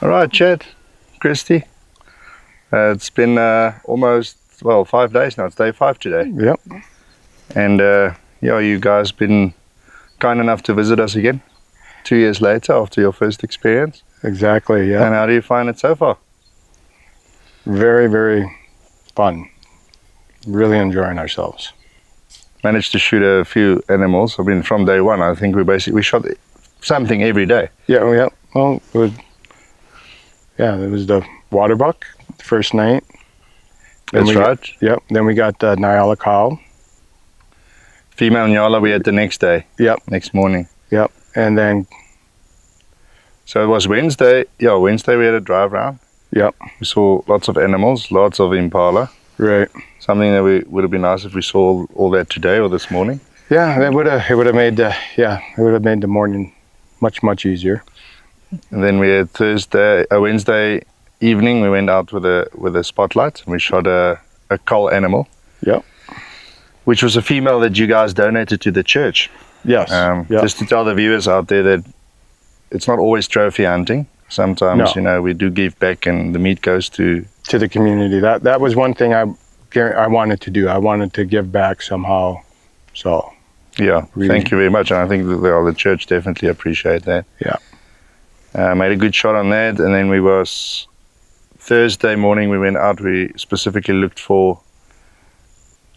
All right, Chad, Kristi. It's been almost, 5 days now. It's day 5 today. Yep. And you guys been kind enough to visit us again 2 years later after your first experience. Exactly, yeah. And how do you find it so far? Very, very fun. Really enjoying ourselves. Managed to shoot a few animals. I mean, from day one, I think we shot something every day. Yeah, yeah. Well, it was the water buck the first night. That's right. Yep. Then we got the Nyala cow. Female Nyala we had the next day. Yep. Next morning. Yep. And then. So it was Wednesday. Yeah, Wednesday we had a drive round. Yep. We saw lots of animals, lots of impala. Right. Something that would have been nice if we saw all that today or this morning. Yeah, it would have made the morning much easier. And then we had Wednesday evening. We went out with a spotlight and we shot a cull animal. Yep. Which was a female that you guys donated to the church. Yes. Yep. Just to tell the viewers out there that it's not always trophy hunting. Sometimes we do give back and the meat goes to the community. That was one thing I wanted to do. I wanted to give back somehow. So yeah, really. Thank you very much. And I think the church definitely appreciate that. Yeah. Made a good shot on that. And then Thursday morning we went out. We specifically looked for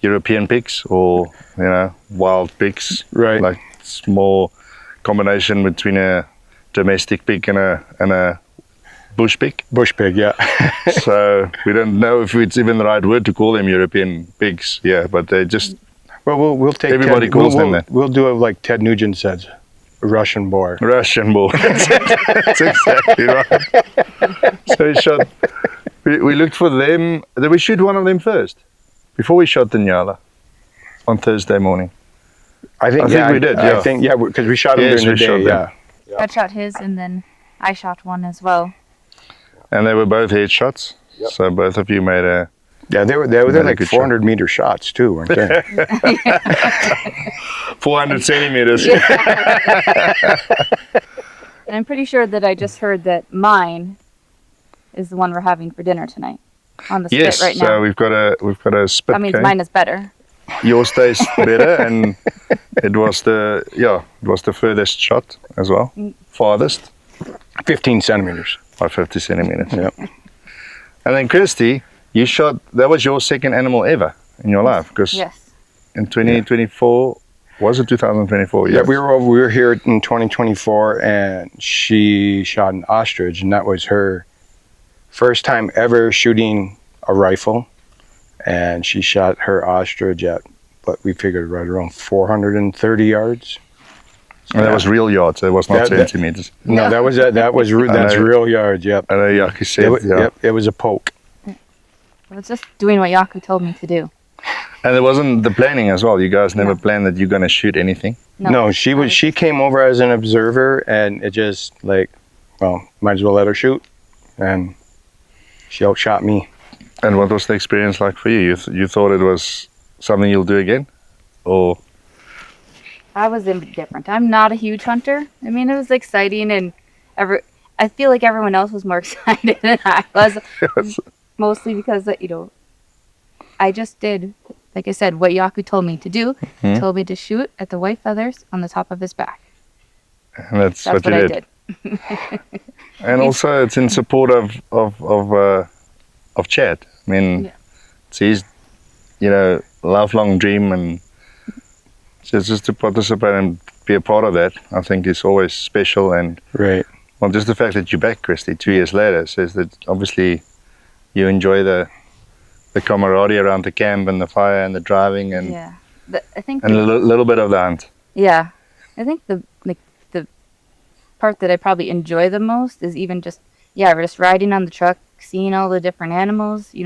European pigs or wild pigs. Right. Like small combination between a domestic pig and a bush pig. Bush pig, yeah. So we don't know if it's even the right word to call them European pigs. Yeah, but they just. Well, we'll take. Everybody calls them that. We'll do it like Ted Nugent says, Russian boar. Russian boar. That's exactly right. So we looked for them. Did we shoot one of them first before we shot the Nyala on Thursday morning? I think we did. Yeah. I think because we shot him during the day. Yeah. I shot his, and then I shot one as well. And they were both headshots. Yep. So both of you made a. Yeah, they were like 400-meter shots too, weren't they? 400 centimeters. And I'm pretty sure that I just heard that mine is the one we're having for dinner tonight on the spit right now. Yes, so we've got a spit. That means mine is better. Yours tastes better, and it was the furthest shot as well, farthest. 15 centimeters. By 50 centimeters. Yep. And then Kristi, you shot. That was your second animal ever in your life, because in 2024 was it 2024? Yeah, we were here in 2024, and she shot an ostrich, and that was her first time ever shooting a rifle. And she shot her ostrich at what we figured right around 430 yards. And that was real yards. That was not centimeters. No, that's real yards. Yep. And Yaku said, Yep, it was a poke. I was just doing what Yaku told me to do. And there wasn't the planning as well. You guys never planned that you're going to shoot anything. No, she came over as an observer, and it just might as well let her shoot, and she outshot me. And what was the experience like for you? You thought it was something you'll do again, or? I was indifferent. I'm not a huge hunter. I mean, it was exciting, and I feel like everyone else was more excited than I was. Mostly because I just did, like I said, what Yaku told me to do. He told me to shoot at the white feathers on the top of his back. And that's what I did. And also, it's in support of Chad. I mean, it's his, lifelong dream, and just to participate and be a part of that, I think is always special. And well, just the fact that you're back, Kristi, 2 years later, says that obviously you enjoy the camaraderie around the camp and the fire and the driving and I think a little bit of the hunt. Yeah, I think the part that I probably enjoy the most is even just we're just riding on the truck, seeing all the different animals. We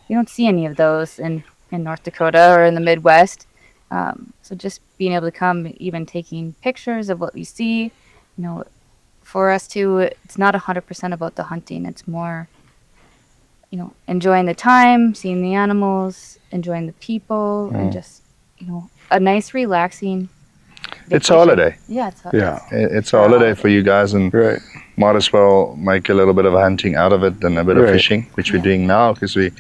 don't see any of those in North Dakota or in the Midwest. So just being able to come, even taking pictures of what we see, for us too, it's not 100% about the hunting. It's more, enjoying the time, seeing the animals, enjoying the people, and just, a nice relaxing It's a holiday. Yeah, It's a holiday for you guys, and might as well make a little bit of hunting out of it and a bit of fishing, which we're doing now, because the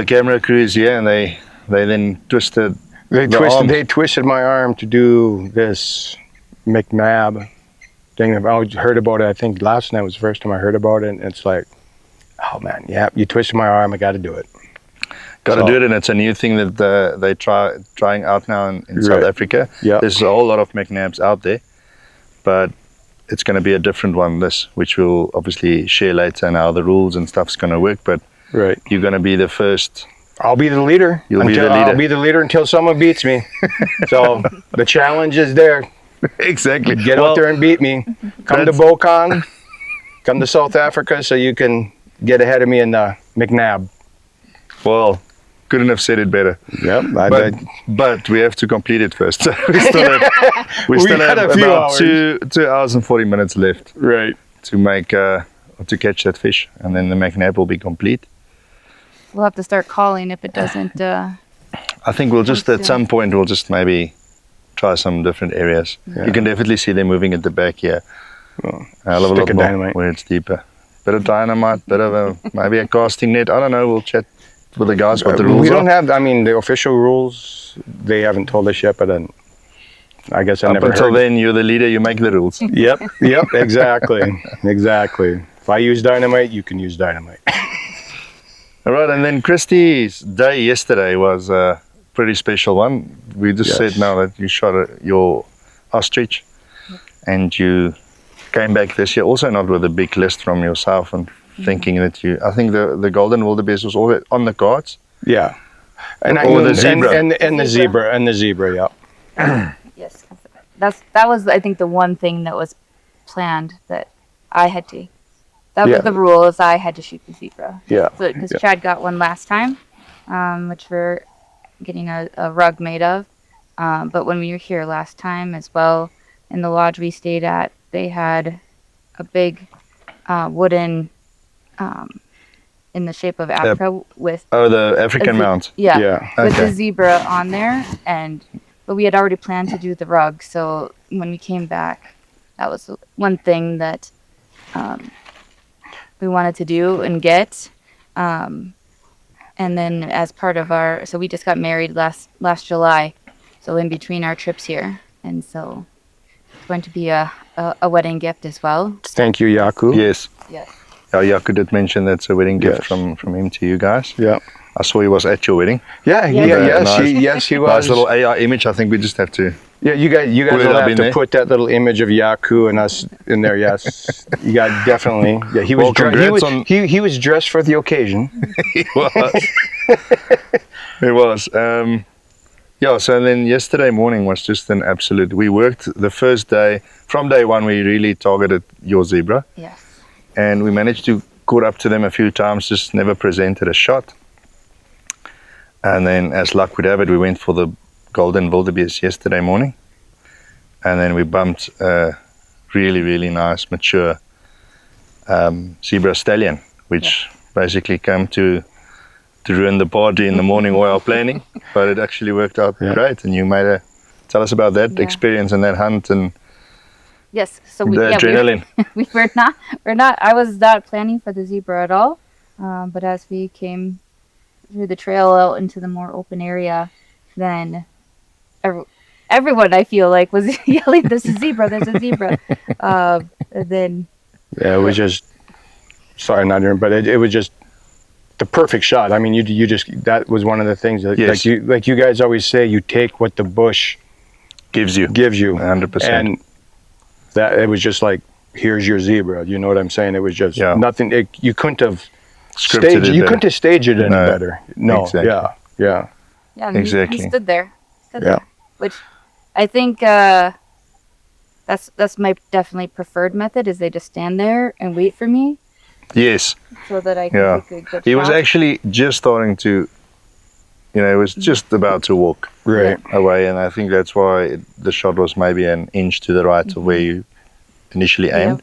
camera crew is here, and they then twisted. They twisted my arm to do this 𝘲𝙗𝙗𝙗 thing. I heard about it. I think last night was the first time I heard about it. And it's like, oh man, yeah, you twisted my arm. I got to do it. Got to do it, and it's a new thing that they trying out now in South Africa. Yeah, there's a whole lot of 𝘲𝙗𝙗𝙗 out there, but it's going to be a different one. Which we'll obviously share later, and how the rules and stuff's going to work. But you're going to be the first. I'll be the leader. You'll be the leader. I'll be the leader until someone beats me. So the challenge is there. Exactly. Get out there and beat me. Come to BoCon. Come to South Africa so you can get ahead of me in the 𝘲𝙗𝙗𝙗. Well, couldn't have said it better. Yep. But we have to complete it first. we still have about 2 hours and 40 minutes left. Right. To catch that fish, and then the 𝘲𝙗𝙗𝙗 will be complete. We'll have to start calling if it doesn't. I think we'll just at some point maybe try some different areas. You can definitely see them moving at the back here. A little bit more dynamite where it's deeper. Bit of dynamite, maybe a casting net. I don't know. We'll chat with the guys what the rules are. We don't have. I mean, the official rules. They haven't told us yet, but I guess I never heard. Until then, you're the leader. You make the rules. Yep. Exactly. If I use dynamite, you can use dynamite. All right, and then Kristi's day yesterday was a pretty special one. We just said now that you shot your ostrich, and you came back this year also not with a big list from yourself, and thinking that I think the golden wildebeest was already on the cards. Yeah, the zebra. And the zebra, yeah. Yes, that was I think the one thing that was planned that I had to. That was the rule, is I had to shoot the zebra. Yeah. Because Chad got one last time, which we're getting a rug made of. But when we were here last time as well, in the lodge we stayed at, they had a big wooden, in the shape of Africa with... Oh, the African mount. Yeah. With the zebra on there. But we had already planned to do the rug. So when we came back, that was one thing that... we wanted to do and get, and then as part of so we just got married last July, so in between our trips here, and so it's going to be a wedding gift as well. Thank you, Yaku. Yes. Yaku did mention that's a wedding gift from him to you guys. Yeah. I saw he was at your wedding. Yeah. Yes, he was. Nice little AI image. I think we just have to. Yeah, you guys will have to put that little image of Yaku and us in there. Yes, you got definitely. Yeah, he was. He was dressed for the occasion. He was. He was. So then yesterday morning was just an absolute. We worked the first day. From day one, we really targeted your zebra. Yes. And we managed to caught up to them a few times. Just never presented a shot. And then, as luck would have it, we went for the golden wildebeest yesterday morning, and then we bumped a really, really nice mature zebra stallion, which basically came to ruin the party in the morning while planning, but it actually worked out great. And you tell us about that experience and that hunt and the adrenaline. We're not. I was not planning for the zebra at all, but as we came through the trail out into the more open area, then everyone I feel like was yelling, "There's a zebra! There's a zebra!" Then it was just but it was just the perfect shot. I mean, you just that was one of the things that like you guys always say, you take what the bush gives you 100%, and that it was just like, here's your zebra. You know what I'm saying? It was just nothing. You couldn't have staged it. You couldn't have staged it any better. No. Exactly. Yeah, exactly. He stood there. Which I think that's my definitely preferred method, is they just stand there and wait for me. Yes. So that I can take a good shot. He was actually just starting to, he was just about to walk away, and I think that's why the shot was maybe an inch to the right of where you initially aimed.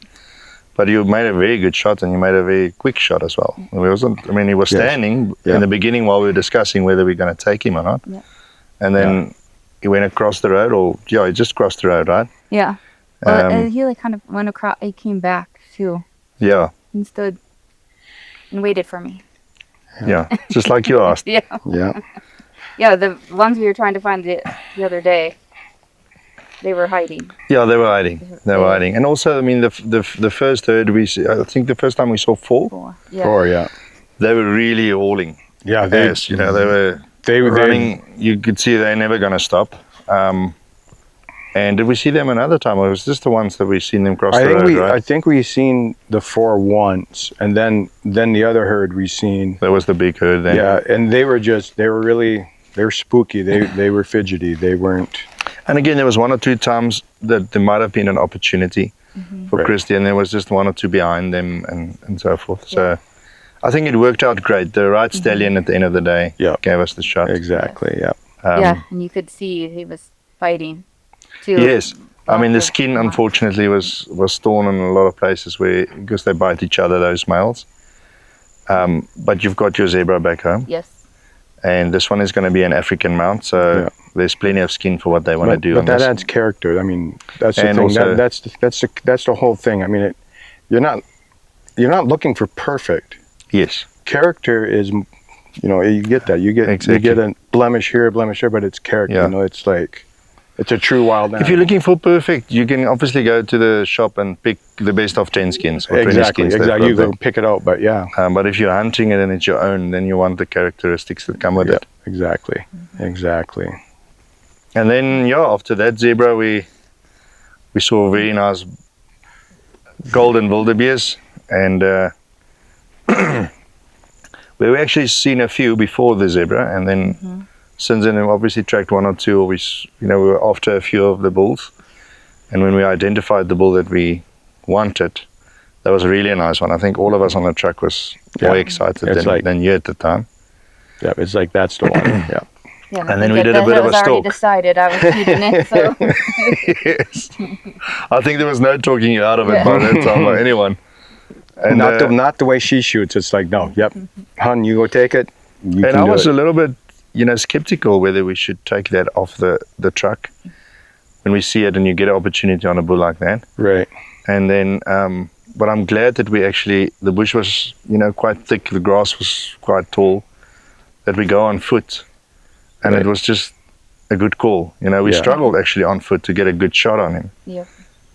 But you made a very good shot, and you made a very quick shot as well. He was standing in the beginning while we were discussing whether we're going to take him or not. Yeah. And then he went across the road, or yeah, he just crossed the road, right? Yeah. Well, he like kind of went across. He came back too. Yeah. And stood and waited for me. Yeah. Just like you asked. Yeah. Yeah. Yeah. The ones we were trying to find the other day, they were hiding. Yeah, they were hiding. They were hiding. And also, I mean, the first herd I think the first time we saw four. Yeah. 4, yeah. They were really hauling. Yeah, They were running. You could see they're never going to stop. And did we see them another time, or was this the ones that we seen them cross the road, right? I think we seen the 4 once, and then the other herd we seen. That was the big herd then. Yeah, and they were spooky. They were fidgety. They weren't. And again, there was 1 or 2 times that there might have been an opportunity for Kristi, and there was just 1 or 2 behind them and so forth. So I think it worked out great. The right stallion at the end of the day gave us the shot. Exactly, yeah. Yeah, and you could see he was fighting too. Yes. I mean, the skin, unfortunately, was torn in a lot of places because they bite each other, those males. But you've got your zebra back home. Yes. And this one is going to be an African mount, so there's plenty of skin for what they want to do. But that adds character. I mean, that's the thing. Also, that's the whole thing. I mean, you're not looking for perfect. Yes. Character is, you get that. You get a blemish here, but it's character. Yeah. It's like, it's a true wild animal. If you're looking for perfect, you can obviously go to the shop and pick the best of 10 skins or 20 skins. Exactly. You go pick it out, but yeah. But if you're hunting it and it's your own, then you want the characteristics that come with it. Exactly. And then, after that zebra, we saw a very nice golden wildebeest, and we actually seen a few before the zebra, and then since then we obviously tracked 1 or 2. We were after a few of the bulls, and when we identified the bull that we wanted, that was really a nice one. I think all of us on the truck was more excited than you at the time. Yeah, it's like that's the one. Yeah. Yeah, and then we did a bit of a stalk. Decided I was shooting it, so. Yes. I think there was no talking you out of it by that time by anyone. And not the way she shoots. It's like, no, hun, you go take it. And I was a little bit, skeptical whether we should take that off the truck when we see it and you get an opportunity on a bull like that. Right. And then, but I'm glad that the bush was, quite thick. The grass was quite tall, that we go on foot. And it was just a good call. We struggled actually on foot to get a good shot on him. Yep.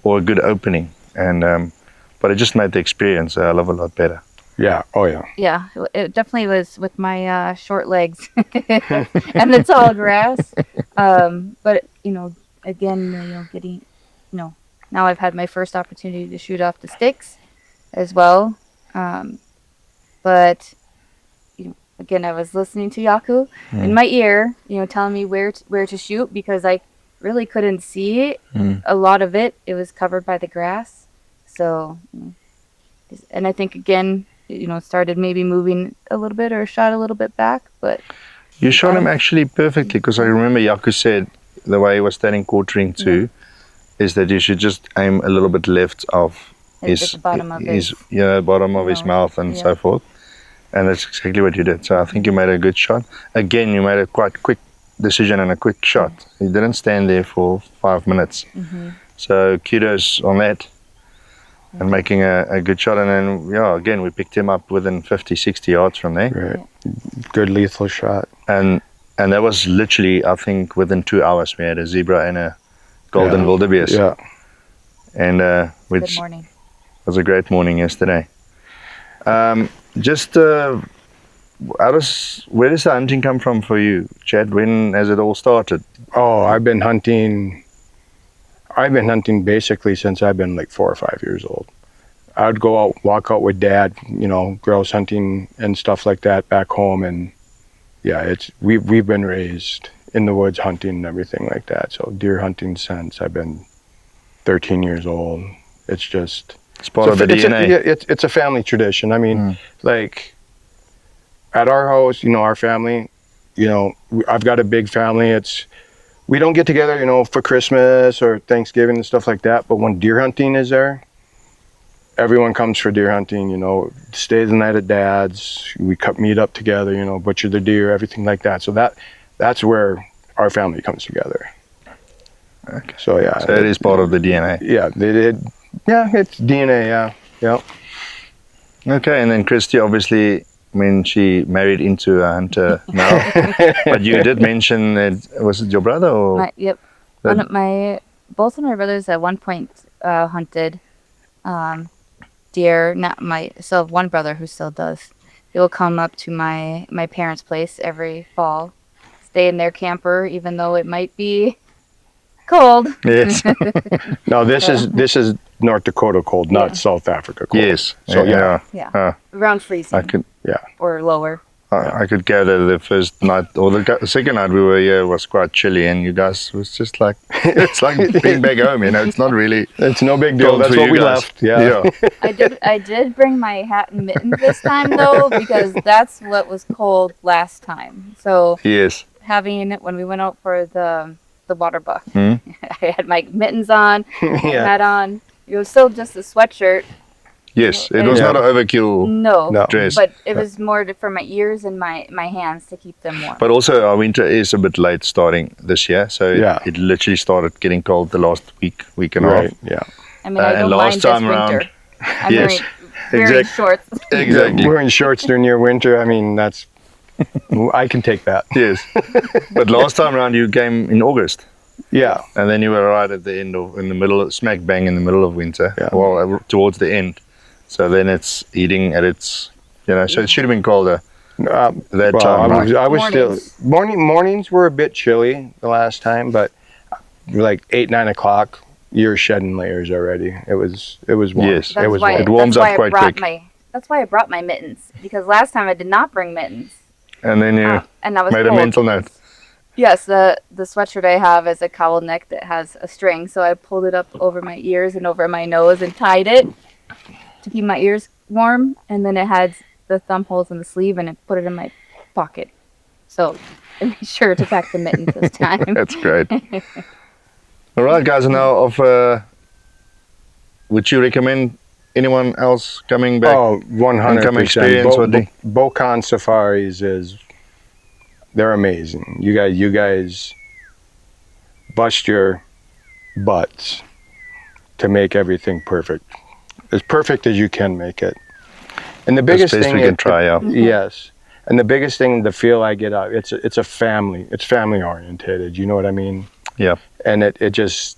Or a good opening. And, but it just made the experience a hell of a lot better. Yeah. Oh, yeah. Yeah, it definitely was with my short legs and the tall grass. But, again, getting, now I've had my first opportunity to shoot off the sticks as well. But, again, I was listening to Yaku in my ear, telling me where to shoot, because I really couldn't see it. A lot of it was covered by the grass. So, and I think, again, started maybe moving a little bit or shot a little bit back, but... You shot him actually perfectly, because I remember Yaku said the way he was standing quartering too, is that you should just aim a little bit left of his bottom of his mouth and so forth. And that's exactly what you did. So I think you made a good shot. Again, you made a quite quick decision and a quick shot. You didn't stand there for 5 minutes. So kudos on that and making a good shot. And then, again, we picked him up within 50, 60 yards from there. Right. Good lethal shot. And that was literally, I think, within 2 hours we had a zebra and a golden wildebeest. Yeah. And which was a great morning yesterday. Where does the hunting come from for you, Chad? When has it all started? Oh, I've been hunting basically since I've been like 4 or 5 years old. I would go out, walk out with Dad, grouse hunting and stuff like that back home, and we've been raised in the woods hunting and everything like that. So deer hunting since I've been 13 years old. It's just... It's part of the DNA. It's a family tradition. I mean, like at our house, our family, I've got a big family. We don't get together, for Christmas or Thanksgiving and stuff like that. But when deer hunting is there, everyone comes for deer hunting, stay the night at Dad's. We meet up together, butcher the deer, everything like that. So that's where our family comes together. Okay. So yeah. So it is part of the DNA. Yeah, it's DNA. Yeah. Okay, and then Kristi, obviously, I mean, she married into a hunter now. But you did mention that, was it your brother or? Yep. Both of my brothers at one point hunted deer. So I have one brother who still does. He will come up to my parents' place every fall, stay in their camper, even though it might be cold. Yes. No, this is North Dakota cold, not South Africa cold. Yes. So yeah. Around freezing. I could. Yeah. Or lower. I could gather the first night or the second night we were here was quite chilly, and you guys was just like, it's like being back home, you know. It's not really. It's no big deal. cold That's for what you we guys. left. Yeah. I did bring my hat and mittens this time though, because that's what was cold last time. So Yes. when we went out for the water buck, Hmm? I had my mittens on, Yeah. hat on. It was still just a sweatshirt. Yes. It was not an overkill No. dress. But it was more for my ears and my hands to keep them warm. But also our winter is a bit late starting this year, so it literally started getting cold the last week and a half. Yeah. I mean, I and don't last mind time this winter. around- I'm Yes. wearing shorts. Exactly. Wearing shorts during your winter, I mean, that's, I can take that. Yes. But last time around you came in August. Yeah. And then you were right at the end in the middle, smack bang in the middle of winter. Yeah. Well, towards the end. So then it's eating at its, so it should have been colder that time. I was Mornings. still, mornings were a bit chilly the last time, but like 8, 9 o'clock, you're shedding layers already. It was warm. Yes. It was warm. It warms up quite quick. That's why I brought my mittens, because last time I did not bring mittens. And then you And I was made a cold. mental note. Yes, the sweatshirt I have is a cowl neck that has a string, so I pulled it up over my ears and over my nose and tied it to keep my ears warm, and then it had the thumb holes in the sleeve, and I put it in my pocket. So I made sure to pack the mittens this time. That's great. All right, guys, now would you recommend anyone else coming back? Oh, 100%. And come experience what they- Bocon safaris they're amazing. You guys bust your butts to make everything perfect. As perfect as you can make it. And the biggest As best thing we can try, yeah. Yes. And the biggest thing, the feel I get out, it's a family. It's family oriented. You know what I mean? Yeah. And that's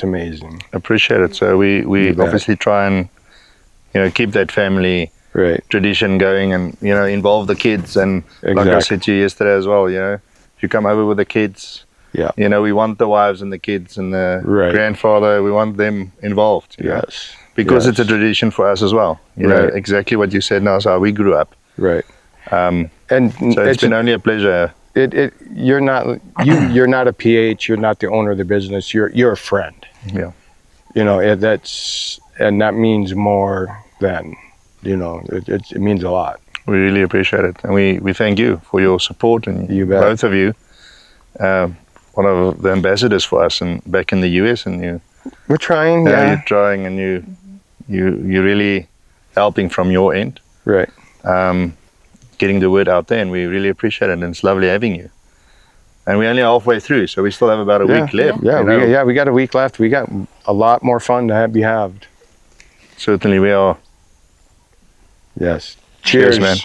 amazing. Appreciate it. So we bet. obviously try and keep that family tradition going, and involve the kids, and like I said to you yesterday as well, if you come over with the kids, we want the wives and the kids and the grandfather, we want them involved. Yes. Because it's a tradition for us as well. You know, exactly what you said now is how we grew up. Right. And so it's been only a pleasure. You're not a PH, you're not the owner of the business, you're a friend. Yeah. That means more than, it means a lot. We really appreciate it, and we thank you for your support, and both of you, one of the ambassadors for us and back in the US, and we're trying. You're trying, and you're really helping from your end, right? Getting the word out there, and we really appreciate it, and it's lovely having you. And we're only halfway through, so we still have about a week left. We got a week left. We got a lot more fun to be had. Certainly we are. Yes. Cheers, man.